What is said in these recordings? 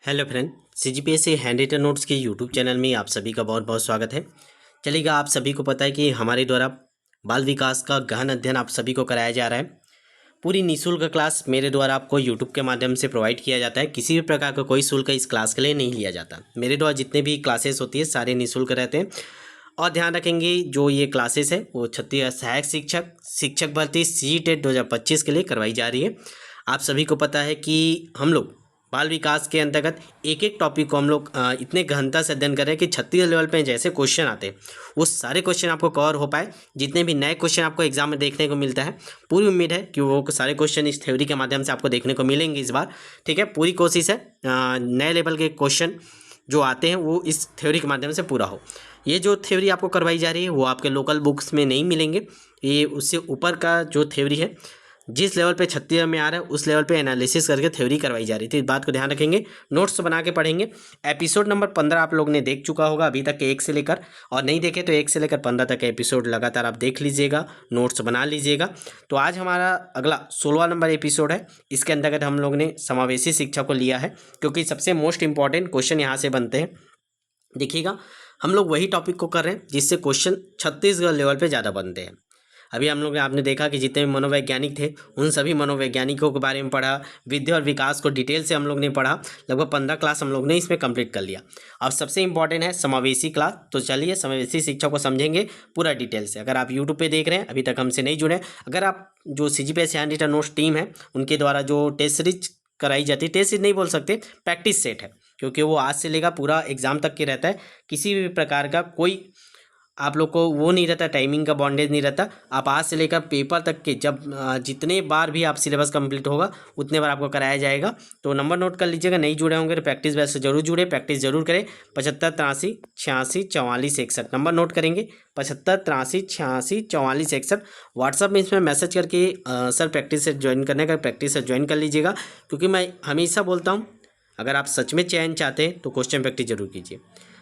Hello friend, CGPSC hand written notes के YouTube channel में आप सभी का बहुत बहुत स्वागत है। चलिएगा, आप सभी को पता है कि हमारे द्वारा बाल विकास का गहन अध्ययन आप सभी को कराया जा रहा है। पूरी निःशुल्क क्लास मेरे द्वारा आपको यूट्यूब के माध्यम से प्रोवाइड किया जाता है। किसी भी प्रकार का कोई शुल्क इस क्लास के लिए नहीं लिया जाता। मेरे द्वारा जितने भी क्लासेस होती है सारे निःशुल्क रहते हैं। और ध्यान रखेंगे, जो ये क्लासेस है वो छत्तीसगढ़ सहायक शिक्षक भर्ती CGTET 2025 के लिए करवाई जा रही है। आप सभी को पता है कि हम लोग बाल विकास के अंतर्गत एक एक टॉपिक को हम लोग इतने गहनता से अध्ययन कर रहे हैं कि 36 लेवल पे जैसे क्वेश्चन आते हैं वो सारे क्वेश्चन आपको कवर हो पाए। जितने भी नए क्वेश्चन आपको एग्जाम में देखने को मिलता है, पूरी उम्मीद है कि वो सारे क्वेश्चन इस थ्योरी के माध्यम से आपको देखने को मिलेंगे इस बार। ठीक है, पूरी कोशिश है नए लेवल के क्वेश्चन जो आते हैं वो इस थ्योरी के माध्यम से पूरा हो। ये जो थ्योरी आपको करवाई जा रही है वो आपके लोकल बुक्स में नहीं मिलेंगे। ये उससे ऊपर का जो थ्योरी है, जिस लेवल पे 36 में आ रहा है उस लेवल पे एनालिसिस करके थ्योरी करवाई जा रही थी। इस बात को ध्यान रखेंगे, नोट्स बना के पढ़ेंगे। एपिसोड नंबर 15 आप लोग ने देख चुका होगा अभी तक के 1 से लेकर, और नहीं देखे तो 1 से लेकर 15 तक एपिसोड लगातार आप देख लीजिएगा, नोट्स बना लीजिएगा। तो आज हमारा अगला 16वां नंबर एपिसोड है। इसके अंतर्गत हम लोग ने समावेशी शिक्षा को लिया है, क्योंकि सबसे मोस्ट इंपॉर्टेंट क्वेश्चन यहाँ से बनते हैं। देखिएगा, हम लोग वही टॉपिक को कर रहे हैं जिससे क्वेश्चन छत्तीसगढ़ लेवल पे ज़्यादा बनते हैं। अभी हम लोग ने आपने देखा कि जितने भी मनोवैज्ञानिक थे उन सभी मनोवैज्ञानिकों के बारे में पढ़ा, विद्या और विकास को डिटेल से हम लोग ने पढ़ा। लगभग 15 क्लास हम लोग ने इसमें कंप्लीट कर लिया। अब सबसे इंपॉर्टेंट है समावेशी क्लास। तो चलिए समावेशी शिक्षा को समझेंगे पूरा डिटेल से। अगर आप यूट्यूब पे देख रहे हैं, अभी तक हमसे नहीं जुड़े, अगर आप जो CGPSC hand written notes team है उनके द्वारा जो टेस्ट सीरीज कराई जाती है, टेस्ट सीरीज नहीं बोल सकते, प्रैक्टिस सेट है, क्योंकि वो आज से लेकर पूरा एग्जाम तक के रहता है। किसी भी प्रकार का कोई आप लोग को वो नहीं रहता, टाइमिंग का बॉन्डेज नहीं रहता। आप आज से लेकर पेपर तक के जब जितने बार भी आप सिलेबस कंप्लीट होगा उतने बार आपको कराया जाएगा। तो नंबर नोट कर लीजिएगा, नहीं जुड़े होंगे तो प्रैक्टिस बैच से जरूर जुड़े, प्रैक्टिस जरूर करें। 75 83 86 44 61 नंबर नोट करेंगे, 75 83 86 44 61। व्हाट्सअप में इसमें मैसेज करके सर प्रैक्टिस से ज्वाइन करने का, प्रैक्टिस से ज्वाइन कर लीजिएगा। क्योंकि मैं हमेशा बोलता हूँ, अगर आप सच में चयन चाहते हैं तो क्वेश्चन प्रैक्टिस जरूर कीजिए।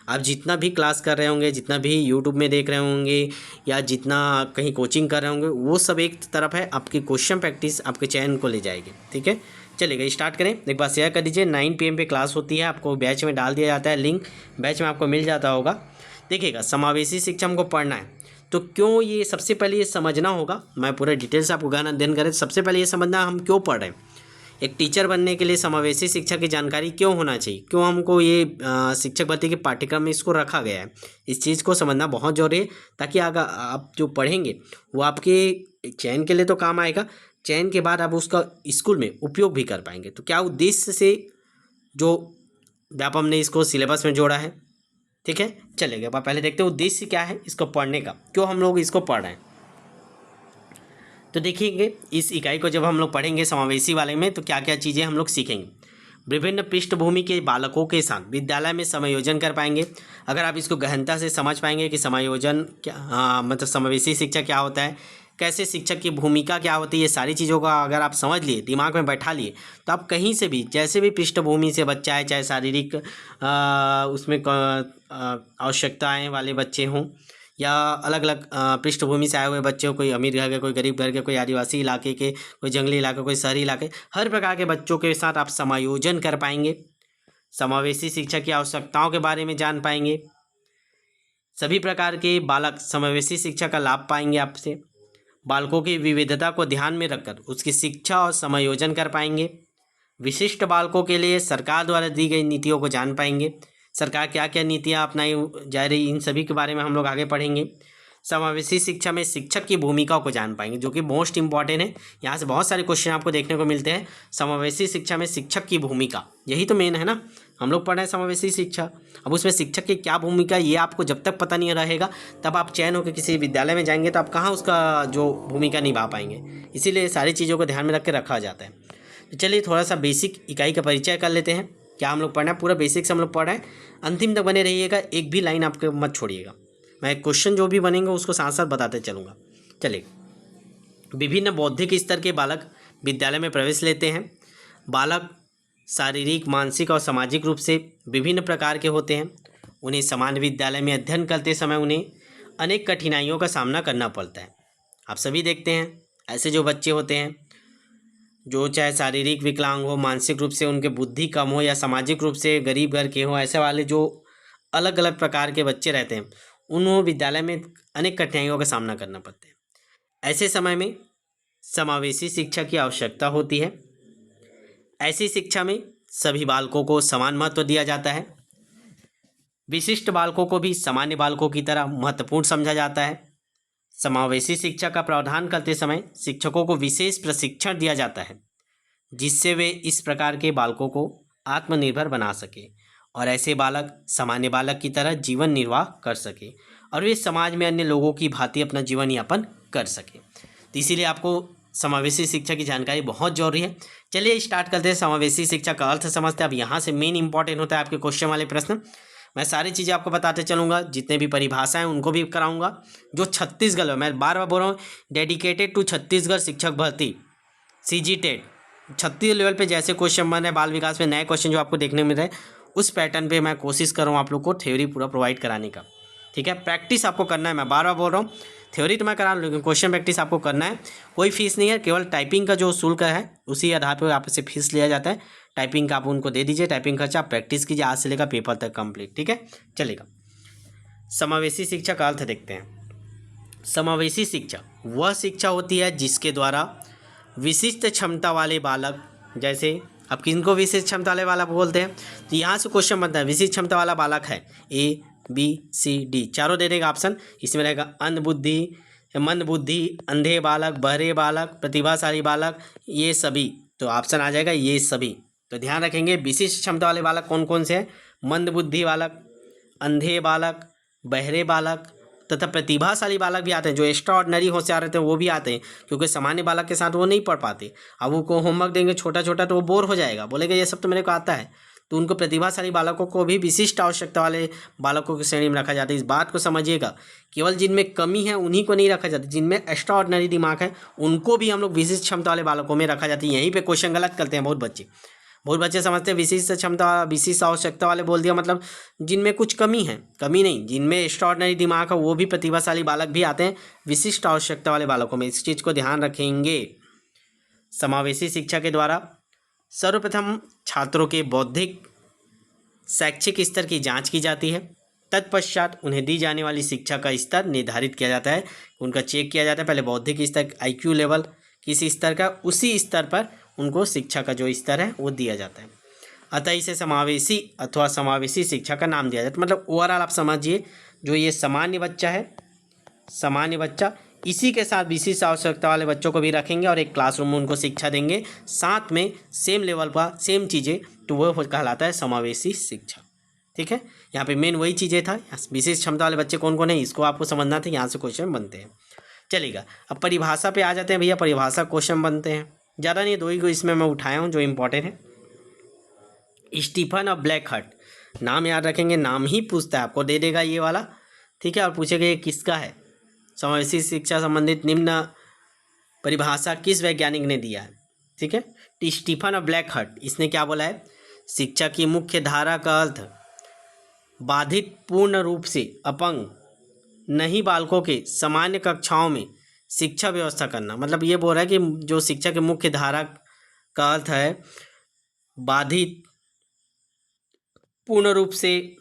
आप जितना भी क्लास कर रहे होंगे, जितना भी यूट्यूब में देख रहे होंगे, या जितना कहीं कोचिंग कर रहे होंगे, वो सब एक तरफ है, आपकी क्वेश्चन प्रैक्टिस आपके चयन को ले जाएगी। ठीक है, चलिएगा स्टार्ट करें। एक बार शेयर कर दीजिए। 9 PM पे क्लास होती है, आपको बैच में डाल दिया जाता है, लिंक बैच में आपको मिल जाता होगा। देखिएगा, समावेशी शिक्षा हमको पढ़ना है तो क्यों, ये सबसे पहले ये समझना होगा। मैं पूरा डिटेल से आपको गहन अध्ययन करें, सबसे पहले ये समझना हम क्यों पढ़ रहे हैं। एक टीचर बनने के लिए समावेशी शिक्षा की जानकारी क्यों होना चाहिए, क्यों हमको ये शिक्षक भर्ती के पाठ्यक्रम में इसको रखा गया है, इस चीज़ को समझना बहुत जरूरी है। ताकि अगर आप जो पढ़ेंगे वो आपके चयन के लिए तो काम आएगा, चयन के बाद आप उसका स्कूल में उपयोग भी कर पाएंगे। तो क्या उद्देश्य से जो व्यापम ने इसको सिलेबस में जोड़ा है। ठीक है, चलेगा पहले देखते हैं उद्देश्य क्या है इसको पढ़ने का, क्यों हम लोग इसको पढ़ रहे हैं। तो देखिए, इस इकाई को जब हम लोग पढ़ेंगे समावेशी वाले में, तो क्या क्या चीज़ें हम लोग सीखेंगे। विभिन्न पृष्ठभूमि के बालकों के साथ विद्यालय में समायोजन कर पाएंगे। अगर आप इसको गहनता से समझ पाएंगे कि समायोजन क्या, मतलब समावेशी शिक्षा क्या होता है, कैसे शिक्षक की भूमिका क्या होती है, ये सारी चीज़ों का अगर आप समझ लिए, दिमाग में बैठा लिए, तो आप कहीं से भी जैसे भी पृष्ठभूमि से बच्चा है, चाहे शारीरिक उसमें आवश्यकताएँ वाले बच्चे हों, या अलग अलग पृष्ठभूमि से आए हुए बच्चों, कोई अमीर घर के, कोई गरीब घर के, कोई आदिवासी इलाके के, कोई जंगली इलाके, कोई शहरी इलाके, हर प्रकार के बच्चों के साथ आप समायोजन कर पाएंगे। समावेशी शिक्षा की आवश्यकताओं के बारे में जान पाएंगे। सभी प्रकार के बालक समावेशी शिक्षा का लाभ पाएंगे आपसे। बालकों की विविधता को ध्यान में रखकर उसकी शिक्षा और समायोजन कर पाएंगे। विशिष्ट बालकों के लिए सरकार द्वारा दी गई नीतियों को जान पाएंगे। सरकार क्या क्या नीतियाँ अपनाई जा रही, इन सभी के बारे में हम लोग आगे पढ़ेंगे। समावेशी शिक्षा में शिक्षक की भूमिका को जान पाएंगे, जो कि मोस्ट इंपॉर्टेंट है। यहाँ से बहुत सारे क्वेश्चन आपको देखने को मिलते हैं। समावेशी शिक्षा में शिक्षक की भूमिका, यही तो मेन है ना। हम लोग पढ़ रहे हैं समावेशी शिक्षा, अब उसमें शिक्षक की क्या भूमिका, ये आपको जब तक पता नहीं रहेगा तब आप चयन होकर किसी विद्यालय में जाएंगे तो आप कहाँ उसका जो भूमिका निभा पाएंगे। इसीलिए सारी चीज़ों को ध्यान में रख के रखा जाता है। तो चलिए थोड़ा सा बेसिक इकाई का परिचय कर लेते हैं। क्या हम लोग पढ़ना है, पूरा बेसिक से हम लोग पढ़ रहे हैं। अंतिम तक बने रहिएगा, एक भी लाइन आपके मत छोड़िएगा। मैं क्वेश्चन जो भी बनेंगे उसको साथ साथ बताते चलूँगा। चलिए, विभिन्न बौद्धिक स्तर के बालक विद्यालय में प्रवेश लेते हैं। बालक शारीरिक, मानसिक और सामाजिक रूप से विभिन्न प्रकार के होते हैं। उन्हें समान विद्यालय में अध्ययन करते समय उन्हें अनेक कठिनाइयों का सामना करना पड़ता है। आप सभी देखते हैं ऐसे जो बच्चे होते हैं जो चाहे शारीरिक विकलांग हो, मानसिक रूप से उनके बुद्धि कम हो, या सामाजिक रूप से गरीब घर के हो, ऐसे वाले जो अलग अलग प्रकार के बच्चे रहते हैं, उन्होंने विद्यालय में अनेक कठिनाइयों का सामना करना पड़ता है। ऐसे समय में समावेशी शिक्षा की आवश्यकता होती है। ऐसी शिक्षा में सभी बालकों को समान महत्व दिया जाता है। विशिष्ट बालकों को भी सामान्य बालकों की तरह महत्वपूर्ण समझा जाता है। समावेशी शिक्षा का प्रावधान करते समय शिक्षकों को विशेष प्रशिक्षण दिया जाता है, जिससे वे इस प्रकार के बालकों को आत्मनिर्भर बना सके और ऐसे बालक सामान्य बालक की तरह जीवन निर्वाह कर सके और वे समाज में अन्य लोगों की भांति अपना जीवन यापन कर सके। तो इसीलिए आपको समावेशी शिक्षा की जानकारी बहुत जरूरी है। चलिए स्टार्ट करते हैं। समावेशी शिक्षा का अर्थ समझते हैं। अब यहाँ से मेन इंपॉर्टेंट होता है आपके क्वेश्चन वाले प्रश्न। मैं सारी चीज़ें आपको बताते चलूँगा, जितने भी परिभाषाएं उनको भी कराऊंगा। जो छत्तीसगढ़, मैं बार बार बोल रहा हूँ, डेडिकेटेड टू छत्तीसगढ़ शिक्षक भर्ती CG टेट, 36 लेवल पे जैसे क्वेश्चन बन रहे बाल विकास में, नए क्वेश्चन जो आपको देखने मिल रहे हैं, उस पैटर्न पे मैं कोशिश कर रहा हूँ आप लोग को थ्योरी पूरा प्रोवाइड कराने का। ठीक है, प्रैक्टिस आपको करना है। मैं बार बार बोल रहा हूँ, थ्योरी तो मैं करा लूँ, लेकिन क्वेश्चन प्रैक्टिस आपको करना है। कोई फीस नहीं है, केवल टाइपिंग का जो शुल्क है उसी आधार पर आपसे फीस लिया जाता है। टाइपिंग का आप उनको दे दीजिए, टाइपिंग खर्चा आप प्रैक्टिस कीजिए, आज से लेकर पेपर तक कंप्लीट। ठीक है, चलेगा। समावेशी शिक्षा का अर्थ देखते हैं। समावेशी शिक्षा वह शिक्षा होती है जिसके द्वारा विशिष्ट क्षमता वाले बालक, जैसे अब किनको विशिष्ट क्षमता वाले बालक बोलते हैं, तो यहाँ से क्वेश्चन बनता है। विशिष्ट क्षमता वाला बालक है ABCD, चारों दे देगा ऑप्शन। इसमें रहेगा मंद बुद्धि, अंधे बालक, बहरे बालक, प्रतिभाशाली बालक, ये सभी। तो ऑप्शन आ जाएगा ये सभी। तो ध्यान रखेंगे, विशिष्ट क्षमता वाले बालक कौन कौन से हैं? मंद बुद्धि बालक, अंधे बालक, बहरे बालक तथा प्रतिभाशाली बालक भी आते हैं। जो एक्स्ट्रा ऑर्डिनरी होशियार रहते हैं वो भी आते हैं, क्योंकि सामान्य बालक के साथ वो नहीं पढ़ पाते। अब उनको होमवर्क देंगे छोटा छोटा तो वो बोर हो जाएगा, बोलेगा ये सब तो मेरे को आता है। तो उनको प्रतिभाशाली बालकों को भी विशिष्ट आवश्यकता वाले बालकों की श्रेणी में रखा जाता है। इस बात को समझिएगा, केवल जिनमें कमी है उन्हीं को नहीं रखा जाता, जिनमें एक्स्ट्रा ऑर्डिनरी दिमाग है उनको भी हम लोग विशिष्ट क्षमता वाले बालकों में रखा जाता है। यहीं पर क्वेश्चन गलत करते हैं बहुत बच्चे समझते हैं विशिष्ट क्षमता, विशिष्ट आवश्यकता वाले बोल दिया, मतलब जिनमें कुछ कमी है। कमी नहीं, जिनमें एक्स्ट्राऑर्डिनरी दिमाग है वो भी प्रतिभाशाली बालक भी आते हैं विशिष्ट आवश्यकता वाले बालकों में। इस चीज़ को ध्यान रखेंगे। समावेशी शिक्षा के द्वारा सर्वप्रथम छात्रों के बौद्धिक शैक्षिक स्तर की जांच की जाती है। तत्पश्चात उन्हें दी जाने वाली शिक्षा का स्तर निर्धारित किया जाता है, उनका चेक किया जाता है। पहले बौद्धिक स्तर, IQ लेवल किस स्तर का, उसी स्तर पर उनको शिक्षा का जो स्तर है वो दिया जाता है। अतः इसे समावेशी अथवा समावेशी शिक्षा का नाम दिया जाता है। मतलब ओवरऑल आप समझिए, जो ये सामान्य बच्चा है, सामान्य बच्चा, इसी के साथ विशिष्ट आवश्यकता वाले बच्चों को भी रखेंगे और एक क्लासरूम में उनको शिक्षा देंगे, साथ में सेम लेवल पर सेम चीज़ें, तो वह कहलाता है समावेशी शिक्षा। ठीक है, यहाँ पे मेन वही चीज़ें था। विशिष्ट क्षमता वाले बच्चे कौन कौन है इसको आपको समझना था, यहाँ से क्वेश्चन बनते हैं। चलेगा, अब परिभाषा पे आ जाते हैं भैया। परिभाषा क्वेश्चन बनते हैं, ज़्यादा नहीं, 2 ही को इसमें मैं उठाया हूँ जो इम्पोर्टेंट है। स्टीफन और ब्लैक हट, नाम याद रखेंगे, नाम ही पूछता है आपको, दे देगा ये वाला। ठीक है, और पूछेगा ये किसका है। समावेशी शिक्षा संबंधित निम्न परिभाषा किस वैज्ञानिक ने दिया है। ठीक है, तो स्टीफन और ब्लैक हट, इसने क्या बोला है? शिक्षा की मुख्य धारा का अर्थ बाधित, पूर्ण रूप से अपंग नहीं बालकों के सामान्य कक्षाओं में शिक्षा व्यवस्था करना। मतलब ये बोल रहा है कि जो शिक्षा की मुख्य धारा का अर्थ है बाधित, पूर्ण रूप से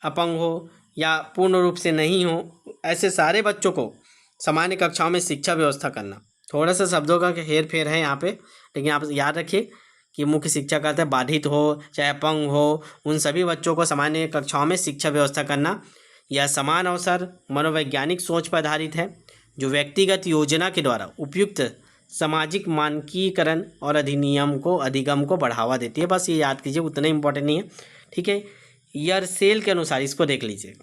अपंग हो या पूर्ण रूप से नहीं हो, ऐसे सारे बच्चों को सामान्य कक्षाओं में शिक्षा व्यवस्था करना। थोड़ा सा शब्दों का हेर फेर है यहाँ पे, लेकिन आप याद रखिए कि मुख्य शिक्षा का अर्थ है बाधित हो चाहे अपंग हो, उन सभी बच्चों को सामान्य कक्षाओं में शिक्षा व्यवस्था करना। यह समान अवसर मनोवैज्ञानिक सोच पर आधारित है, जो व्यक्तिगत योजना के द्वारा उपयुक्त सामाजिक मानकीकरण और अधिगम को बढ़ावा देती है। बस ये याद कीजिए, उतना इंपॉर्टेंट नहीं है। ठीक है, यरसेल के अनुसार इसको देख लीजिए।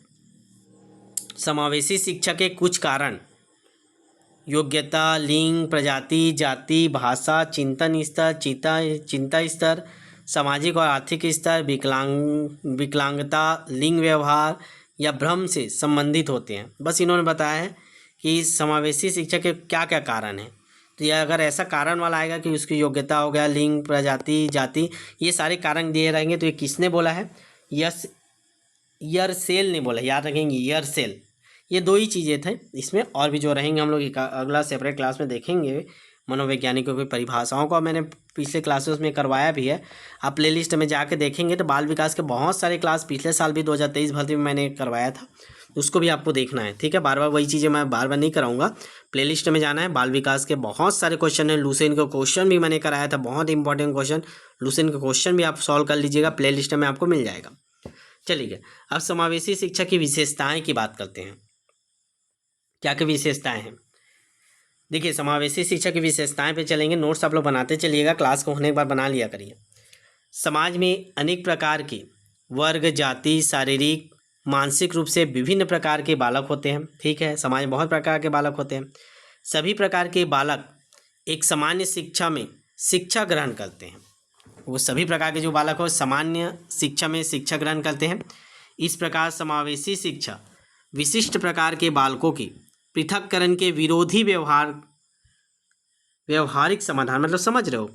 समावेशी शिक्षा के कुछ कारण: योग्यता, लिंग, प्रजाति, जाति, भाषा, चिंतन स्तर, चिंता स्तर, सामाजिक और आर्थिक स्तर, विकलांगता, लिंग व्यवहार या भ्रम से संबंधित होते हैं। बस इन्होंने बताया है कि समावेशी शिक्षा के क्या क्या कारण हैं। तो यह अगर ऐसा कारण वाला आएगा कि उसकी योग्यता हो गया, लिंग, प्रजाति, जाति, ये सारे कारण दिए रहेंगे, तो ये किसने बोला है? यरसेल ने बोला। याद रखेंगे, यरसेल। ये 2 ही चीज़ें थे, इसमें और भी जो रहेंगे हम लोग अगला सेपरेट क्लास में देखेंगे, मनोवैज्ञानिकों की परिभाषाओं को मैंने पिछले क्लासेस में करवाया भी है। आप प्लेलिस्ट में जाके देखेंगे तो बाल विकास के बहुत सारे क्लास पिछले साल भी 2023 भर्ती में मैंने करवाया था, उसको भी आपको देखना है। ठीक है, बार बार वही चीज़ें मैं बार बार नहीं कराऊंगा, प्लेलिस्ट में जाना है। बाल विकास के बहुत सारे क्वेश्चन हैं, लुसेंट का क्वेश्चन भी मैंने कराया था, बहुत इंपॉर्टेंट क्वेश्चन, लुसेंट का क्वेश्चन भी आप सॉल्व कर लीजिएगा, प्लेलिस्ट में आपको मिल जाएगा। चलिए अब समावेशी शिक्षा की विशेषताएं की बात करते हैं। क्या क्या विशेषताएं हैं? देखिए, समावेशी शिक्षा की विशेषताएं पे चलेंगे, नोट्स आप लोग बनाते चलिएगा, क्लास को होने के बाद बना लिया करिए। समाज में अनेक प्रकार के वर्ग, जाति, शारीरिक, मानसिक रूप से विभिन्न प्रकार के बालक होते हैं। ठीक है, समाज में बहुत प्रकार के बालक होते हैं। सभी प्रकार के बालक एक सामान्य शिक्षा में शिक्षा ग्रहण करते हैं। वो सभी प्रकार के जो बालक हो सामान्य शिक्षा में शिक्षा ग्रहण करते हैं। इस प्रकार समावेशी शिक्षा विशिष्ट प्रकार के बालकों की पृथक्करण के विरोधी व्यवहारिक समाधान, मतलब समझ रहे हो,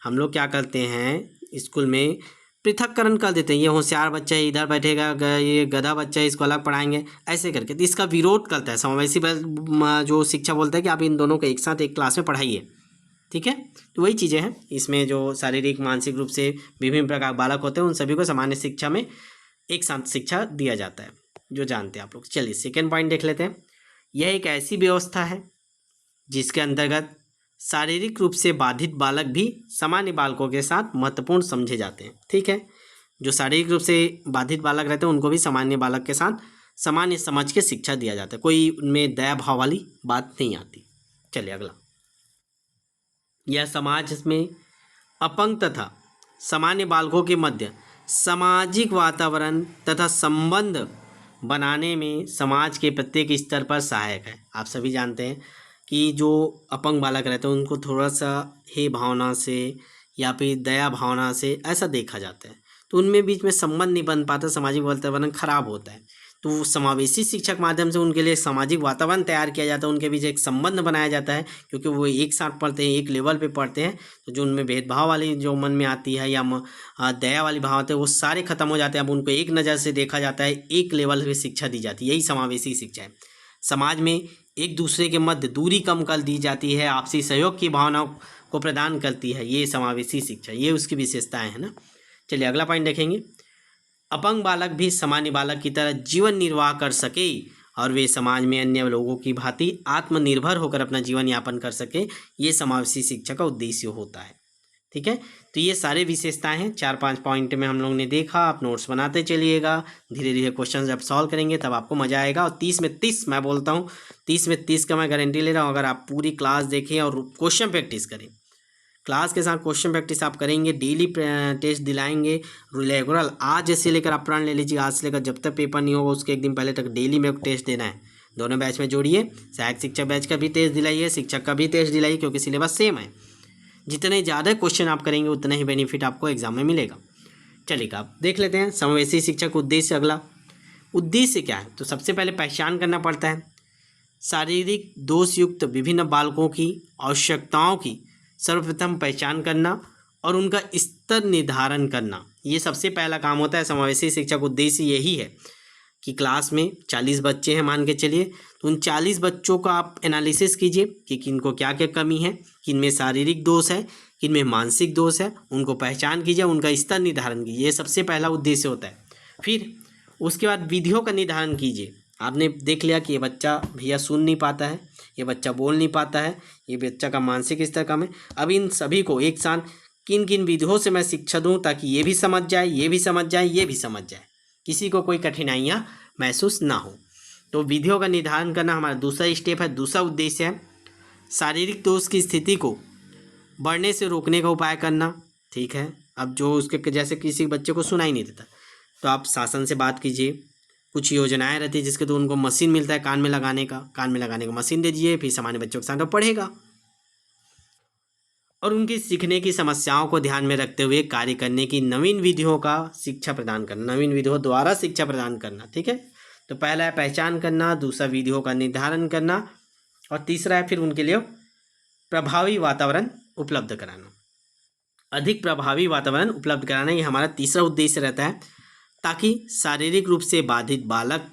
हम लोग क्या करते हैं स्कूल में पृथक्करण कर देते हैं, ये होशियार बच्चा है इधर बैठेगा, ये गधा बच्चा है इसको अलग पढ़ाएंगे, ऐसे करके। तो इसका विरोध करता है समावेशी जो शिक्षा बोलता है कि आप इन दोनों को एक साथ एक क्लास में पढ़ाइए। ठीक है, तो वही चीज़ें हैं इसमें, जो शारीरिक मानसिक रूप से विभिन्न प्रकार के बालक होते हैं उन सभी को सामान्य शिक्षा में एक साथ शिक्षा दिया जाता है, जो जानते हैं आप लोग। चलिए सेकेंड पॉइंट देख लेते हैं। यह एक ऐसी व्यवस्था है जिसके अंतर्गत शारीरिक रूप से बाधित बालक भी सामान्य बालकों के साथ महत्वपूर्ण समझे जाते हैं। ठीक है, जो शारीरिक रूप से बाधित बालक रहते हैं उनको भी सामान्य बालक के साथ सामान्य समझ के शिक्षा दिया जाता है, कोई उनमें दया भाव वाली बात नहीं आती। चलिए अगला, यह समाज में अपंग तथा सामान्य बालकों के मध्य सामाजिक वातावरण तथा संबंध बनाने में समाज के प्रत्येक स्तर पर सहायक है। आप सभी जानते हैं कि जो अपंग बालक रहते हैं उनको थोड़ा सा हे भावना से या फिर दया भावना से ऐसा देखा जाता है, तो उनमें बीच में संबंध नहीं बन पाता, सामाजिक वातावरण खराब होता है। तो समावेशी शिक्षा के माध्यम से उनके लिए सामाजिक वातावरण तैयार किया जाता है, उनके बीच एक संबंध बनाया जाता है, क्योंकि वो एक साथ पढ़ते हैं, एक लेवल पे पढ़ते हैं। तो जो उनमें भेदभाव वाली जो मन में आती है या दया वाली भाव आते हैं वो सारे खत्म हो जाते हैं। अब उनको एक नज़र से देखा जाता है, एक लेवल पे शिक्षा दी जाती है, यही समावेशी शिक्षा है। समाज में एक दूसरे के मध्य दूरी कम कर दी जाती है, आपसी सहयोग की भावना को प्रदान करती है, ये समावेशी शिक्षा, ये उसकी विशेषताएं हैं ना। चलिए अगला पॉइंट देखेंगे। अपंग बालक भी सामान्य बालक की तरह जीवन निर्वाह कर सके और वे समाज में अन्य लोगों की भांति आत्मनिर्भर होकर अपना जीवन यापन कर सके, ये समावेशी शिक्षा का उद्देश्य होता है। ठीक है, तो ये सारे विशेषताएं हैं, 4-5 पॉइंट में हम लोग ने देखा। आप नोट्स बनाते चलिएगा, धीरे धीरे क्वेश्चन जब सॉल्व करेंगे तब आपको मजा आएगा। और 30 में 30 मैं बोलता हूँ, 30 में 30 का मैं गारंटी ले रहा हूँ। अगर आप पूरी क्लास देखें और क्वेश्चन प्रैक्टिस करें, क्लास के साथ क्वेश्चन प्रैक्टिस आप करेंगे, डेली टेस्ट दिलाएंगे रेगुलर, आज से लेकर आप प्रण ले लीजिए, आज से लेकर जब तक पेपर नहीं होगा उसके एक दिन पहले तक डेली में टेस्ट देना है। दोनों बैच में जोड़िए, सहायक शिक्षक बैच का भी टेस्ट दिलाइए, शिक्षक का भी टेस्ट दिलाइए, क्योंकि सिलेबस सेम है। जितने ज़्यादा क्वेश्चन आप करेंगे उतना ही बेनिफिट आपको एग्जाम में मिलेगा। चलिए आप देख लेते हैं समावेशी शिक्षा का उद्देश्य। अगला उद्देश्य क्या है, तो सबसे पहले पहचान करना पड़ता है शारीरिक दोष युक्त विभिन्न बालकों की आवश्यकताओं की सर्वप्रथम पहचान करना और उनका स्तर निर्धारण करना, ये सबसे पहला काम होता है। समावेशी शिक्षा का उद्देश्य यही है कि क्लास में 40 बच्चे हैं मान के चलिए, तो उन 40 बच्चों का आप एनालिसिस कीजिए कि किनको क्या क्या कमी है, किन में शारीरिक दोष है, किन में मानसिक दोष है, उनको पहचान कीजिए, उनका स्तर निर्धारण कीजिए, ये सबसे पहला उद्देश्य होता है। फिर उसके बाद विधियों का निर्धारण कीजिए। आपने देख लिया कि ये बच्चा भैया सुन नहीं पाता है, ये बच्चा बोल नहीं पाता है, ये बच्चा का मानसिक स्तर कम है। अब इन सभी को एक साथ किन किन विधियों से मैं शिक्षा दूँ ताकि ये भी समझ जाए, ये भी समझ जाए, ये भी समझ जाए, किसी को कोई कठिनाइयाँ महसूस ना हो। तो विधियों का निर्धारण करना हमारा दूसरा स्टेप है। दूसरा उद्देश्य है शारीरिक दोष की स्थिति को बढ़ने से रोकने का उपाय करना। ठीक है, अब जो उसके जैसे किसी बच्चे को सुनाई नहीं देता तो आप शासन से बात कीजिए, कुछ योजनाएं रहती है जिसके तो उनको मशीन मिलता है कान में लगाने का मशीन दे दीजिए, फिर सामान्य बच्चों के साथ वो पढ़ेगा। और उनकी सीखने की समस्याओं को ध्यान में रखते हुए कार्य करने की नवीन विधियों का शिक्षा प्रदान करना, नवीन विधियों द्वारा शिक्षा प्रदान करना। ठीक है, तो पहला है पहचान करना, दूसरा विधियों का निर्धारण करना, और तीसरा है फिर उनके लिए प्रभावी वातावरण उपलब्ध कराना, अधिक प्रभावी वातावरण उपलब्ध कराना, ये हमारा तीसरा उद्देश्य रहता है, ताकि शारीरिक रूप से बाधित बालक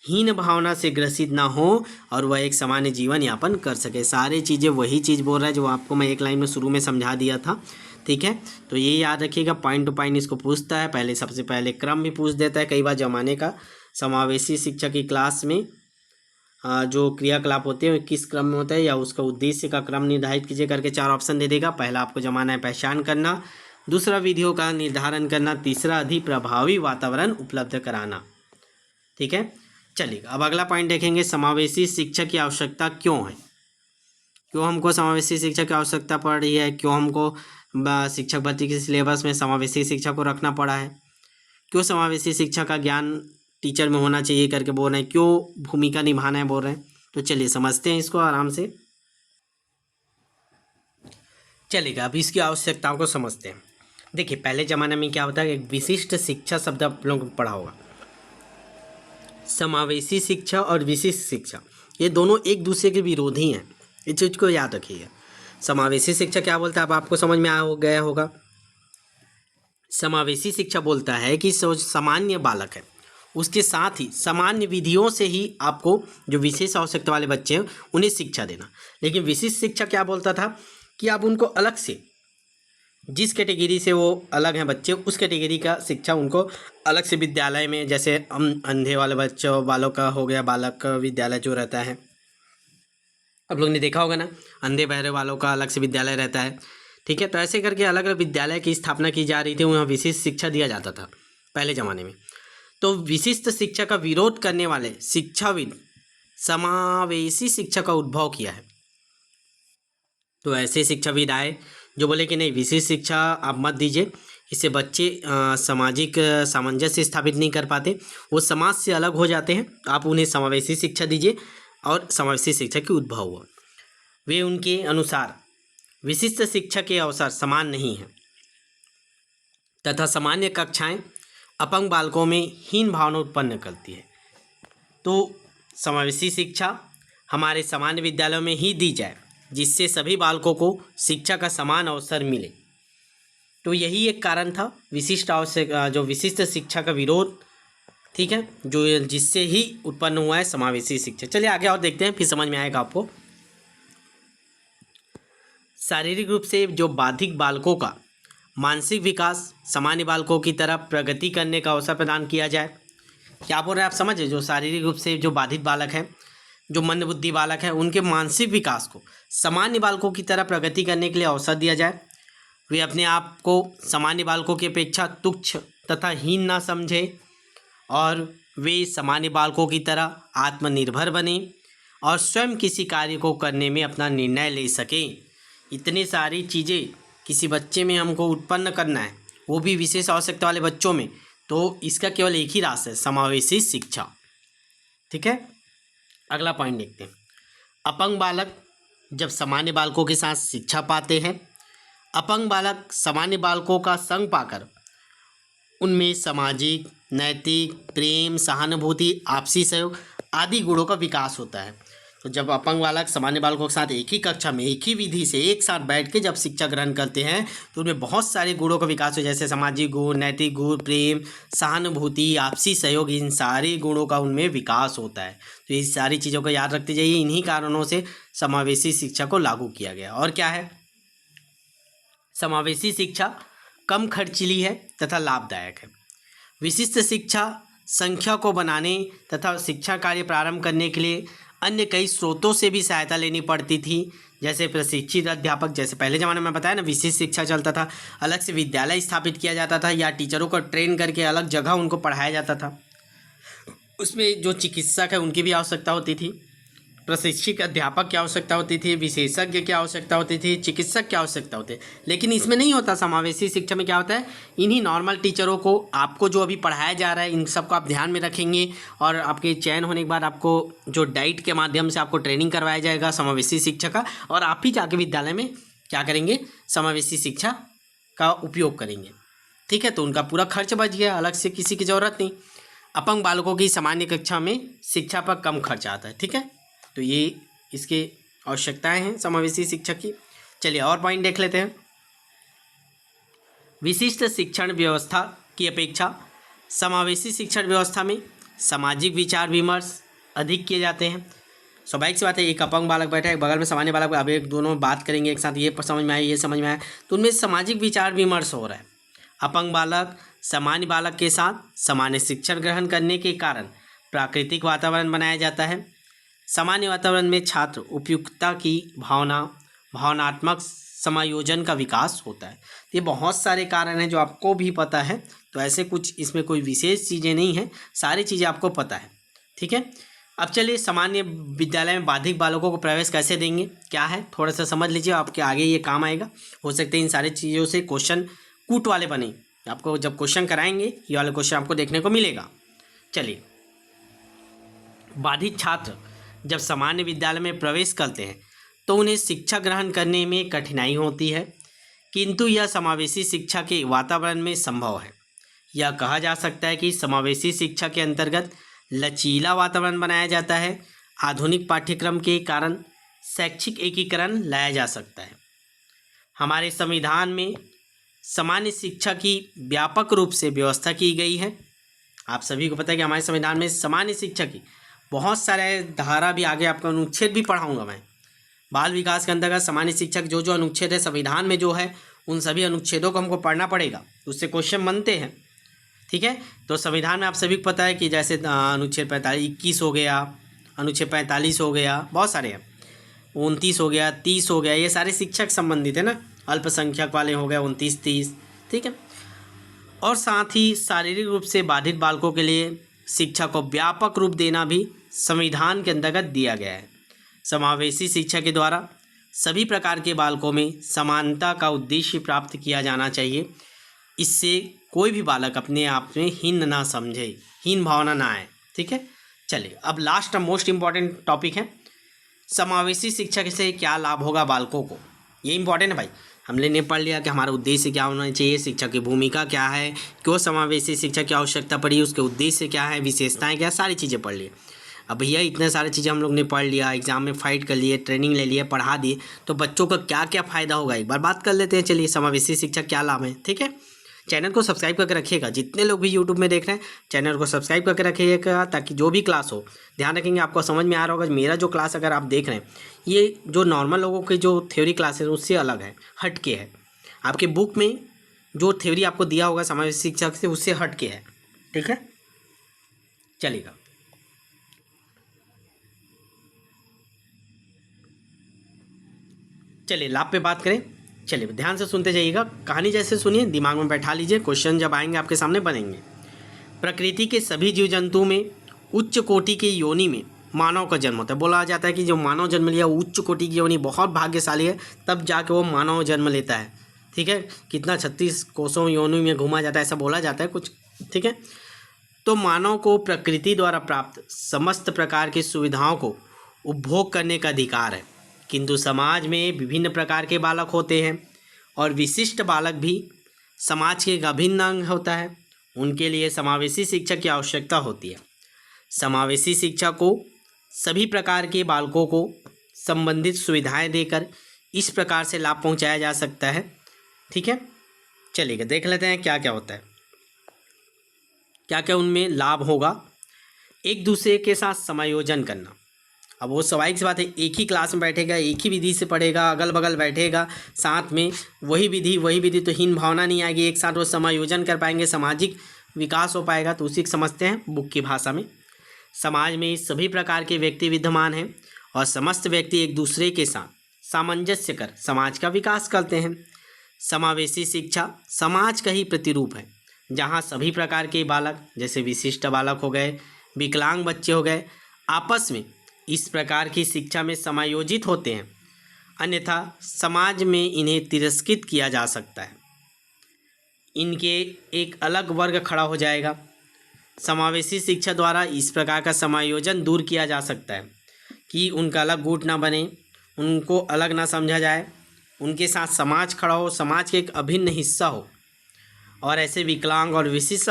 हीन भावना से ग्रसित ना हो और वह एक सामान्य जीवन यापन कर सके। सारी चीज़ें वही चीज़ बोल रहा है जो आपको मैं एक लाइन में शुरू में समझा दिया था। ठीक है, तो ये याद रखिएगा, पॉइंट टू पॉइंट इसको पूछता है। पहले सबसे पहले क्रम भी पूछ देता है कई बार जमाने का। समावेशी शिक्षा की क्लास में जो क्रियाकलाप होते हैं किस क्रम में होता है या उसका उद्देश्य का क्रम निर्धारित कीजिए करके 4 ऑप्शन दे देगा। पहला आपको जमाना है पहचान करना, दूसरा विधियों का निर्धारण करना, तीसरा अधिक प्रभावी वातावरण उपलब्ध कराना। ठीक है, चलिए अब अगला पॉइंट देखेंगे, समावेशी शिक्षा की आवश्यकता क्यों है। क्यों हमको समावेशी शिक्षा की आवश्यकता पड़ रही है, क्यों हमको शिक्षक भर्ती के सिलेबस में समावेशी शिक्षा को रखना पड़ा है, क्यों समावेशी शिक्षा का ज्ञान टीचर में होना चाहिए करके बोल रहे हैं, क्यों भूमिका निभाना है बोल रहे हैं। तो चलिए समझते हैं इसको आराम से। चलिएगा अब इसकी आवश्यकताओं को समझते हैं। देखिए पहले ज़माने में क्या होता है, एक विशिष्ट शिक्षा शब्द आप लोगों को पढ़ा होगा। समावेशी शिक्षा और विशिष्ट शिक्षा ये दोनों एक दूसरे के विरोधी हैं, इस चीज़ को याद रखिए। समावेशी शिक्षा क्या बोलता है अब आपको समझ में गया होगा। समावेशी शिक्षा बोलता है कि सामान्य बालक है उसके साथ ही सामान्य विधियों से ही आपको जो विशेष आवश्यकता वाले बच्चे हैं उन्हें शिक्षा देना। लेकिन विशिष्ट शिक्षा क्या बोलता था कि आप उनको अलग से, जिस कैटेगरी से वो अलग हैं बच्चे, उस कैटेगरी का शिक्षा उनको अलग से विद्यालय में, जैसे अंधे वाले बच्चों वालों का हो गया बालक विद्यालय जो रहता है, आप लोग ने देखा होगा ना, अंधे बहरे वालों का अलग से विद्यालय रहता है। ठीक है, तो ऐसे करके अलग अलग विद्यालय की स्थापना की जा रही थी, वहाँ विशिष्ट शिक्षा दिया जाता था पहले ज़माने में। तो विशिष्ट शिक्षा का विरोध करने वाले शिक्षाविद समावेशी शिक्षा का उद्भव किया है। तो ऐसे शिक्षाविद आए जो बोले कि नहीं, विशिष्ट शिक्षा आप मत दीजिए, इससे बच्चे सामाजिक सामंजस्य स्थापित नहीं कर पाते, वो समाज से अलग हो जाते हैं, आप उन्हें समावेशी शिक्षा दीजिए। और समावेशी शिक्षा की उद्भव हुआ। वे उनके अनुसार विशिष्ट शिक्षा के अवसर समान नहीं हैं तथा सामान्य कक्षाएं अपंग बालकों में हीन भावना उत्पन्न करती है। तो समावेशी शिक्षा हमारे सामान्य विद्यालयों में ही दी जाए जिससे सभी बालकों को शिक्षा का समान अवसर मिले। तो यही एक कारण था जो विशिष्ट शिक्षा का विरोध, ठीक है, जो जिससे ही उत्पन्न हुआ है समावेशी शिक्षा। चलिए आगे और देखते हैं, फिर समझ में आएगा आपको। शारीरिक रूप से जो बाधिक बालकों का मानसिक विकास सामान्य बालकों की तरह प्रगति करने का अवसर प्रदान किया जाए। क्या बोल रहे हैं आप समझे, जो शारीरिक रूप से जो बाधित बालक हैं, जो मंदबुद्धि बालक हैं, उनके मानसिक विकास को सामान्य बालकों की तरह प्रगति करने के लिए अवसर दिया जाए। वे अपने आप को सामान्य बालकों की अपेक्षा तुच्छ तथा हीन ना समझे और वे सामान्य बालकों की तरह आत्मनिर्भर बने और स्वयं किसी कार्य को करने में अपना निर्णय ले सकें। इतनी सारी चीज़ें किसी बच्चे में हमको उत्पन्न करना है, वो भी विशेष आवश्यकता वाले बच्चों में, तो इसका केवल एक ही रास्ता है, समावेशी शिक्षा। ठीक है, अगला पॉइंट देखते हैं। अपंग बालक जब सामान्य बालकों के साथ शिक्षा पाते हैं, अपंग बालक सामान्य बालकों का संग पाकर उनमें सामाजिक, नैतिक, प्रेम, सहानुभूति, आपसी सहयोग आदि गुणों का विकास होता है। तो जब अपंग बालक सामान्य बालकों के साथ एक ही कक्षा में एक ही विधि से एक साथ बैठ के जब शिक्षा ग्रहण करते हैं तो उनमें बहुत सारे गुणों का विकास हो, जैसे सामाजिक गुण, नैतिक गुण, प्रेम, सहानुभूति, आपसी सहयोग, इन सारे गुणों का उनमें विकास होता है। तो ये सारी चीज़ों को याद रखते जाइए। इन्हीं कारणों से समावेशी शिक्षा को लागू किया गया। और क्या है, समावेशी शिक्षा कम खर्चीली है तथा लाभदायक है। विशिष्ट शिक्षा संख्या को बनाने तथा शिक्षा कार्य प्रारंभ करने के लिए अन्य कई स्रोतों से भी सहायता लेनी पड़ती थी, जैसे प्रशिक्षित अध्यापक, जैसे पहले ज़माने में बताया ना विशिष्ट शिक्षा चलता था, अलग से विद्यालय स्थापित किया जाता था या टीचरों को ट्रेन करके अलग जगह उनको पढ़ाया जाता था। उसमें जो चिकित्सक है उनकी भी आवश्यकता होती थी, प्रशिक्षित अध्यापक की आवश्यकता होती थी, विशेषज्ञ की आवश्यकता होती थी, चिकित्सक की आवश्यकता होती है। लेकिन इसमें नहीं होता। समावेशी शिक्षा में क्या होता है, इन्हीं नॉर्मल टीचरों को आपको जो अभी पढ़ाया जा रहा है इन सबको आप ध्यान में रखेंगे और आपके चयन होने के बाद आपको जो डाइट के माध्यम से आपको ट्रेनिंग करवाया जाएगा समावेशी शिक्षा का, और आप ही जाके विद्यालय में क्या करेंगे, समावेशी शिक्षा का उपयोग करेंगे। ठीक है, तो उनका पूरा खर्च बच गया, अलग से किसी की ज़रूरत नहीं। अपंग बालकों की सामान्य कक्षा में शिक्षा पर कम खर्च आता है। ठीक है, तो ये इसके आवश्यकताएं हैं समावेशी शिक्षा की। चलिए और पॉइंट देख लेते हैं। विशिष्ट शिक्षण व्यवस्था की अपेक्षा समावेशी शिक्षण व्यवस्था में सामाजिक विचार विमर्श अधिक किए जाते हैं। स्वाभाविक सी बात है, एक अपंग बालक बैठा है, एक बगल में सामान्य बालक, अब एक दोनों बात करेंगे एक साथ, ये समझ में आया, ये समझ में आया, तो उनमें सामाजिक विचार विमर्श हो रहा है। अपंग बालक सामान्य बालक के साथ सामान्य शिक्षण ग्रहण करने के कारण प्राकृतिक वातावरण बनाया जाता है। सामान्य वातावरण में छात्र उपयुक्तता की भावनात्मक समायोजन का विकास होता है। ये बहुत सारे कारण हैं जो आपको भी पता है, तो ऐसे कुछ इसमें कोई विशेष चीज़ें नहीं हैं, सारी चीज़ें आपको पता है, ठीक है। अब चलिए सामान्य विद्यालय में बाधिक बालकों को प्रवेश कैसे देंगे, क्या है, थोड़ा सा समझ लीजिए, आपके आगे ये काम आएगा। हो सकता है इन सारी चीज़ों से क्वेश्चन कूट वाले बने, आपको जब क्वेश्चन कराएंगे ये वाले क्वेश्चन आपको देखने को मिलेगा। चलिए, बाधित छात्र जब सामान्य विद्यालय में प्रवेश करते हैं तो उन्हें शिक्षा ग्रहण करने में कठिनाई होती है, किंतु यह समावेशी शिक्षा के वातावरण में संभव है। यह कहा जा सकता है कि समावेशी शिक्षा के अंतर्गत लचीला वातावरण बनाया जाता है। आधुनिक पाठ्यक्रम के कारण शैक्षिक एकीकरण लाया जा सकता है। हमारे संविधान में सामान्य शिक्षा की व्यापक रूप से व्यवस्था की गई है। आप सभी को पता है कि हमारे संविधान में सामान्य शिक्षा की बहुत सारे धारा भी, आगे आपका अनुच्छेद भी पढ़ाऊंगा मैं। बाल विकास के अंतर्गत सामान्य शिक्षा जो जो अनुच्छेद है संविधान में जो है, उन सभी अनुच्छेदों को हमको पढ़ना पड़ेगा, उससे क्वेश्चन बनते हैं, ठीक है। तो संविधान में आप सभी को पता है कि जैसे अनुच्छेद 21 हो गया, अनुच्छेद 45 हो गया, बहुत सारे हैं, 29 हो गया, 30 हो गया, ये सारे शिक्षक संबंधित है ना, अल्पसंख्यक वाले हो गए 29, 30, ठीक है। और साथ ही शारीरिक रूप से बाधित बालकों के लिए शिक्षा को व्यापक रूप देना भी संविधान के अंतर्गत दिया गया है। समावेशी शिक्षा के द्वारा सभी प्रकार के बालकों में समानता का उद्देश्य प्राप्त किया जाना चाहिए। इससे कोई भी बालक अपने आप में हीन ना समझे, हीन भावना ना आए, ठीक है। चलिए, अब लास्ट मोस्ट इम्पॉर्टेंट टॉपिक है, समावेशी शिक्षा से क्या लाभ होगा बालकों को। ये इंपॉर्टेंट है भाई, हमने ने पढ़ लिया कि हमारा उद्देश्य क्या होना चाहिए, शिक्षा की भूमिका क्या है, क्यों समावेशी शिक्षा की आवश्यकता पड़ी, उसके उद्देश्य क्या है, विशेषताएं क्या, सारी चीज़ें पढ़ ली। अब भैया इतने सारी चीज़ें हम लोग ने पढ़ लिया, एग्जाम में फाइट कर लिए, ट्रेनिंग ले लिए, पढ़ा दिए, तो बच्चों का क्या क्या फ़ायदा होगा एक बार बात कर लेते हैं। चलिए, समावेशी शिक्षा क्या लाभ है, ठीक है। चैनल को सब्सक्राइब करके रखिएगा, जितने लोग भी यूट्यूब में देख रहे हैं चैनल को सब्सक्राइब करके रखिएगा, ताकि जो भी क्लास हो, ध्यान रखेंगे आपको समझ में आ रहा होगा। मेरा जो क्लास अगर आप देख रहे हैं, ये जो नॉर्मल लोगों के जो थ्योरी क्लासेस है उससे अलग है, हट के है। आपके बुक में जो थ्योरी आपको दिया होगा समावेशी शिक्षा से, उससे हट के है, ठीक है। चलेगा, चलिए लाभ पे बात करें। चलिए ध्यान से सुनते जाइएगा, कहानी जैसे सुनिए, दिमाग में बैठा लीजिए, क्वेश्चन जब आएंगे आपके सामने बनेंगे। प्रकृति के सभी जीव जंतु में उच्च कोटि की योनि में मानव का जन्म होता है। बोला जाता है कि जो मानव जन्म लिया उच्च कोटि की योनि बहुत भाग्यशाली है, तब जाके वो मानव जन्म लेता है, ठीक है। कितना 36 कोसों योनि में घूमा जाता है, ऐसा बोला जाता है कुछ, ठीक है। तो मानव को प्रकृति द्वारा प्राप्त समस्त प्रकार की सुविधाओं को उपभोग करने का अधिकार है, किंतु समाज में विभिन्न प्रकार के बालक होते हैं और विशिष्ट बालक भी समाज के एक अभिन्न अंग होता है। उनके लिए समावेशी शिक्षा की आवश्यकता होती है। समावेशी शिक्षा को सभी प्रकार के बालकों को संबंधित सुविधाएं देकर इस प्रकार से लाभ पहुंचाया जा सकता है, ठीक है। चलिए देख लेते हैं क्या क्या होता है, क्या क्या उनमें लाभ होगा। एक दूसरे के साथ समायोजन करना, अब वो स्वाभाविक सी बात है, एक ही क्लास में बैठेगा, एक ही विधि से पढ़ेगा, अगल बगल बैठेगा, साथ में वही विधि, तो हीन भावना नहीं आएगी, एक साथ वो समायोजन कर पाएंगे, सामाजिक विकास हो पाएगा। तो उसी को समझते हैं बुक की भाषा में। समाज में सभी प्रकार के व्यक्ति विद्यमान हैं और समस्त व्यक्ति एक दूसरे के साथ सामंजस्य कर समाज का विकास करते हैं। समावेशी शिक्षा समाज का ही प्रतिरूप है, जहाँ सभी प्रकार के बालक, जैसे विशिष्ट बालक हो गए, विकलांग बच्चे हो गए, आपस में इस प्रकार की शिक्षा में समायोजित होते हैं, अन्यथा समाज में इन्हें तिरस्कृत किया जा सकता है, इनके एक अलग वर्ग खड़ा हो जाएगा। समावेशी शिक्षा द्वारा इस प्रकार का समायोजन दूर किया जा सकता है कि उनका अलग गुट ना बने, उनको अलग ना समझा जाए, उनके साथ समाज खड़ा हो, समाज के एक अभिन्न हिस्सा हो। और ऐसे विकलांग और विशिष्ट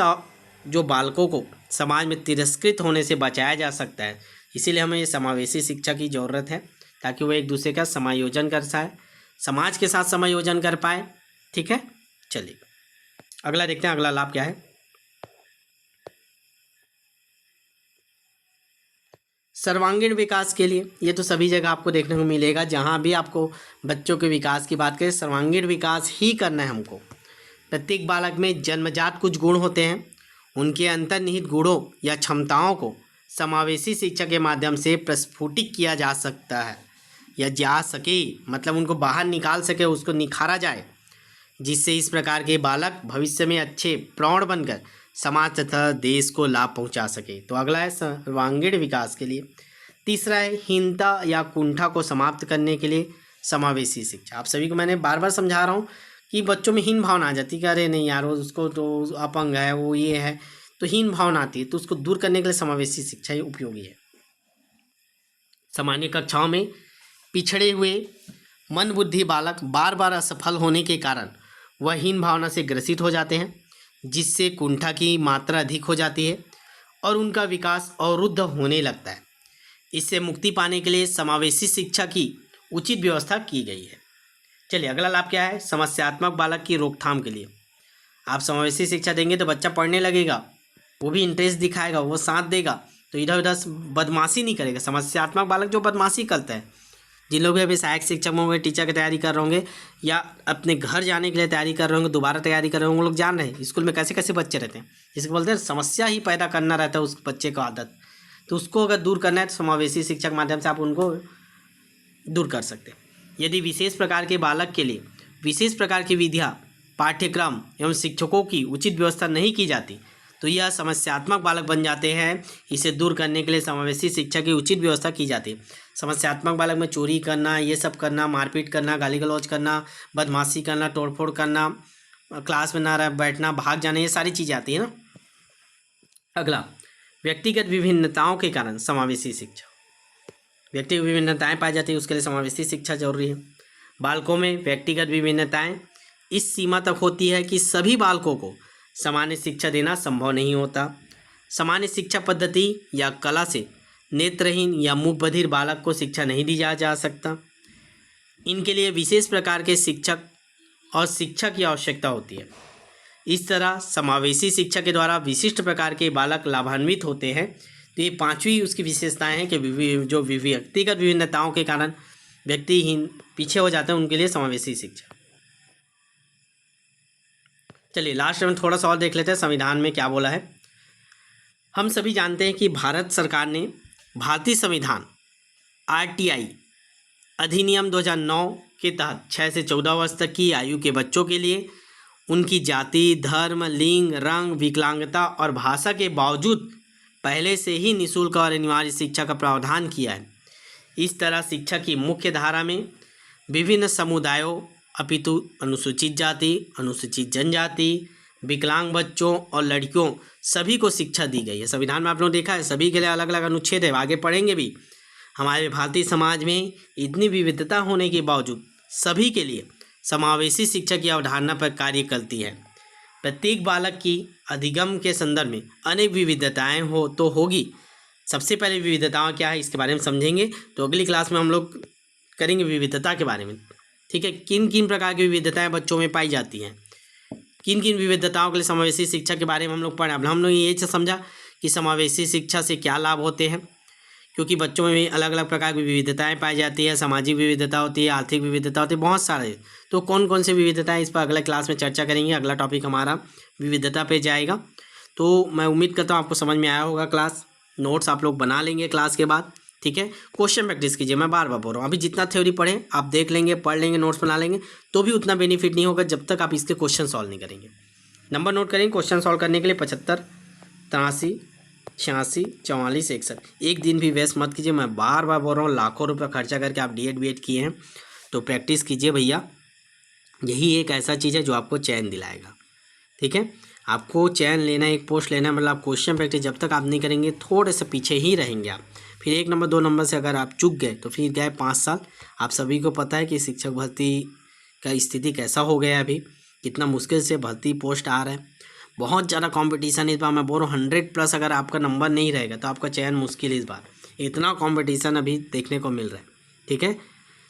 जो बालकों को समाज में तिरस्कृत होने से बचाया जा सकता है। इसीलिए हमें ये समावेशी शिक्षा की ज़रूरत है, ताकि वो एक दूसरे का समायोजन कर पाए, समाज के साथ समायोजन कर पाए, ठीक है। चलिए अगला देखते हैं, अगला लाभ क्या है। सर्वांगीण विकास के लिए, ये तो सभी जगह आपको देखने को मिलेगा, जहाँ भी आपको बच्चों के विकास की बात करें सर्वांगीण विकास ही करना है हमको। प्रत्येक बालक में जन्मजात कुछ गुण होते हैं, उनके अंतर्निहित गुणों या क्षमताओं को समावेशी शिक्षा के माध्यम से प्रस्फुटित किया जा सकता है या जा सके, मतलब उनको बाहर निकाल सके, उसको निखारा जाए, जिससे इस प्रकार के बालक भविष्य में अच्छे प्रौढ़ बनकर समाज तथा देश को लाभ पहुंचा सके। तो अगला है सर्वांगीण विकास के लिए। तीसरा है हीनता या कुंठा को समाप्त करने के लिए समावेशी शिक्षा। आप सभी को मैंने बार बार समझा रहा हूँ कि बच्चों में हीन भावना आ जाती है कि अरे नहीं यार उसको तो अपंग है, वो ये है, तो हीन भावना आती है, तो उसको दूर करने के लिए समावेशी शिक्षा ही उपयोगी है। सामान्य कक्षाओं में पिछड़े हुए मन बुद्धि बालक बार बार असफल होने के कारण वह हीन भावना से ग्रसित हो जाते हैं, जिससे कुंठा की मात्रा अधिक हो जाती है और उनका विकास अवरुद्ध होने लगता है। इससे मुक्ति पाने के लिए समावेशी शिक्षा की उचित व्यवस्था की गई है। चलिए अगला लाभ क्या है, समस्यात्मक बालक की रोकथाम के लिए। आप समावेशी शिक्षा देंगे तो बच्चा पढ़ने लगेगा, वो भी इंटरेस्ट दिखाएगा, वो साथ देगा, तो इधर उधर बदमाशी नहीं करेगा। समस्यात्मक बालक जो बदमाशी करता है, जिन लोग भी अभी सहायक शिक्षक होंगे, टीचर की तैयारी कर रहे होंगे या अपने घर जाने के लिए तैयारी कर रहे होंगे, दोबारा तैयारी कर रहे होंगे, वो लोग जान रहे हैं स्कूल में कैसे कैसे बच्चे रहते हैं, जिसको बोलते हैं समस्या ही पैदा करना रहता है उस बच्चे का आदत। तो उसको अगर दूर करना है तो समावेशी शिक्षा के माध्यम से आप उनको दूर कर सकते हैं। यदि विशेष प्रकार के बालक के लिए विशेष प्रकार की विधियाँ, पाठ्यक्रम एवं शिक्षकों की उचित व्यवस्था नहीं की जाती तो यह समस्यात्मक बालक बन जाते हैं। इसे दूर करने के लिए समावेशी शिक्षा की उचित व्यवस्था की जाती है। समस्यात्मक बालक में चोरी करना, ये सब करना, मारपीट करना, गाली गलौज करना, बदमाशी करना, तोड़फोड़ करना, क्लास में ना रह बैठना, भाग जाना, ये सारी चीज़ें आती है ना। अगला, व्यक्तिगत विभिन्नताओं के कारण समावेशी शिक्षा। व्यक्तिगत विभिन्नताएं पाई जाती है, उसके लिए समावेशी शिक्षा जरूरी है। बालकों में व्यक्तिगत विभिन्नताएं इस सीमा तक होती है कि सभी बालकों को सामान्य शिक्षा देना संभव नहीं होता। सामान्य शिक्षा पद्धति या कला से नेत्रहीन या मूक बधिर बालक को शिक्षा नहीं दी जा सकता। इनके लिए विशेष प्रकार के शिक्षक और शिक्षा की आवश्यकता होती है। इस तरह समावेशी शिक्षा के द्वारा विशिष्ट प्रकार के बालक लाभान्वित होते हैं। तो ये पांचवी उसकी विशेषताएं हैं कि जो व्यक्तिगत विभिन्नताओं के कारण व्यक्तिहीन पीछे हो जाते हैं, उनके लिए समावेशी शिक्षा। चलिए लास्ट में थोड़ा सा और देख लेते हैं संविधान में क्या बोला है। हम सभी जानते हैं कि भारत सरकार ने भारतीय संविधान RTI अधिनियम 2009 के तहत 6 से 14 वर्ष तक की आयु के बच्चों के लिए उनकी जाति, धर्म, लिंग, रंग, विकलांगता और भाषा के बावजूद पहले से ही निःशुल्क और अनिवार्य शिक्षा का प्रावधान किया है। इस तरह शिक्षा की मुख्य धारा में विभिन्न समुदायों अपितु अनुसूचित जाति, अनुसूचित जनजाति, विकलांग बच्चों और लड़कियों सभी को शिक्षा दी गई है। संविधान में आप लोग देखा है सभी के लिए अलग अलग अनुच्छेद है, आगे पढ़ेंगे भी। हमारे भारतीय समाज में इतनी विविधता होने के बावजूद सभी के लिए समावेशी शिक्षा की अवधारणा पर कार्य करती है। प्रत्येक बालक की अधिगम के संदर्भ में अनेक विविधताएं होगी। सबसे पहले विविधताएं क्या है इसके बारे में समझेंगे, तो अगली क्लास में हम लोग करेंगे विविधता के बारे में। ठीक है, किन किन प्रकार की विविधताएं बच्चों में पाई जाती हैं, किन किन विविधताओं के लिए समावेशी शिक्षा के बारे में हम लोग पढ़े। अब हम लोग ये समझा कि समावेशी शिक्षा से क्या लाभ होते हैं, क्योंकि बच्चों में भी अलग अलग प्रकार की विविधताएं पाई जाती है। सामाजिक विविधता होती है, आर्थिक विविधता होती है, बहुत सारे। तो कौन कौन सी विविधताएं इस पर अगले क्लास में चर्चा करेंगे। अगला टॉपिक हमारा विविधता पे जाएगा। तो मैं उम्मीद करता हूँ आपको समझ में आया होगा। क्लास नोट्स आप लोग बना लेंगे क्लास के बाद। ठीक है, क्वेश्चन प्रैक्टिस कीजिए। मैं बार बार बोल रहा हूँ, अभी जितना थ्योरी पढ़े आप देख लेंगे, पढ़ लेंगे, नोट्स बना लेंगे, तो भी उतना बेनिफिट नहीं होगा जब तक आप इसके क्वेश्चन सॉल्व नहीं करेंगे। नंबर नोट करेंगे क्वेश्चन सॉल्व करने के लिए 75, 83, 86, 44, 61। एक दिन भी वेस्ट मत कीजिए। मैं बार बार बोल रहा हूँ, लाखों रुपये खर्चा करके आप D.Ed B.Ed किए हैं तो प्रैक्टिस कीजिए भैया। यही एक ऐसा चीज़ है जो आपको चैन दिलाएगा। ठीक है, आपको चैन लेना, एक पोस्ट लेना, मतलब आप क्वेश्चन प्रैक्टिस जब तक आप नहीं करेंगे थोड़े से पीछे ही रहेंगे आप। फिर 1 नंबर 2 नंबर से अगर आप चूक गए तो फिर गए 5 साल। आप सभी को पता है कि शिक्षक भर्ती का स्थिति कैसा हो गया है, अभी कितना मुश्किल से भर्ती पोस्ट आ रहा है, बहुत ज़्यादा कंपटीशन इस बार। मैं बोल रहा हूँ 100+ अगर आपका नंबर नहीं रहेगा तो आपका चयन मुश्किल इस बार, इतना कंपटीशन अभी देखने को मिल रहा है। ठीक है,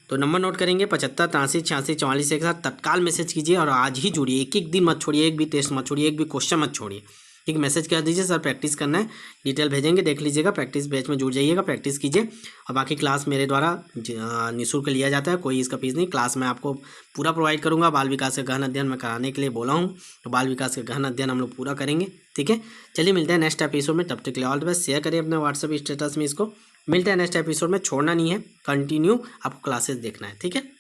तो नंबर नोट करेंगे 75, 83, 86, 44 के साथ तत्काल मैसेज कीजिए और आज ही जुड़िए। एक दिन मत छोड़िए, एक भी टेस्ट मत छोड़िए, एक भी क्वेश्चन मत छोड़िए। ठीक, मैसेज कर दीजिए सर प्रैक्टिस करना है, डिटेल भेजेंगे, देख लीजिएगा, प्रैक्टिस बैच में जुड़ जाइएगा, प्रैक्टिस कीजिए। और बाकी क्लास मेरे द्वारा निःशुल्क लिया जाता है, कोई इसका फीस नहीं। क्लास मैं आपको पूरा प्रोवाइड करूँगा। बाल विकास का गहन अध्ययन मैं कराने के लिए बोला हूँ, तो बाल विकास का गहन अध्ययन हम लोग पूरा करेंगे। ठीक है, चलिए मिलते हैं नेक्स्ट एपिसोड में, तब तक के लिए ऑल द बेस्ट। शेयर करिए अपने व्हाट्सएप स्टेटस में इसको। मिलते हैं नेक्स्ट एपिसोड में, छोड़ना नहीं है, कंटिन्यू आपको क्लासेस देखना है। ठीक है।